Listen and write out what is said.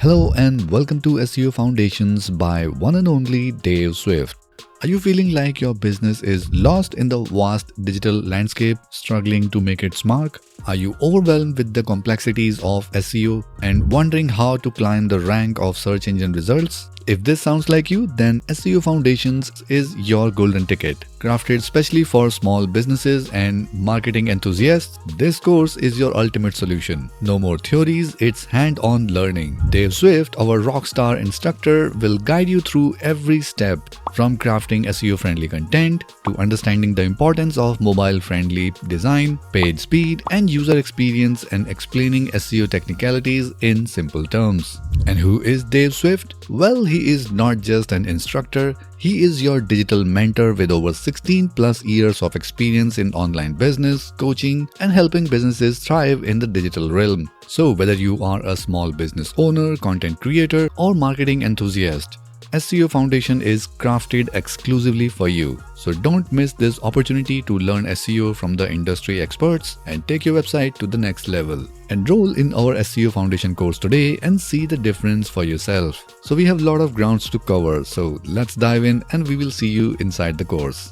Hello and welcome to SEO Foundations by one and only Dave Swift. Are you feeling like your business is lost in the vast digital landscape, struggling to make its mark? Are you overwhelmed with the complexities of SEO and wondering how to climb the rank of search engine results? If this sounds like you, then SEO Foundations is your golden ticket. Crafted specially for small businesses and marketing enthusiasts, this course is your ultimate solution. No more theories, it's hand-on learning. Dave Swift, our rockstar instructor, will guide you through every step, from crafting SEO-friendly content to understanding the importance of mobile-friendly design, page speed, and user experience, and explaining SEO technicalities in simple terms. And who is Dave Swift? Well, he is not just an instructor, he is your digital mentor with over 16 plus years of experience in online business, coaching, and helping businesses thrive in the digital realm. So whether you are a small business owner, content creator, or marketing enthusiast, SEO Foundation is crafted exclusively for you. So don't miss this opportunity to learn SEO from the industry experts and take your website to the next level. Enroll in our SEO Foundation course today and see the difference for yourself. So we have a lot of grounds to cover, so let's dive in and we will see you inside the course.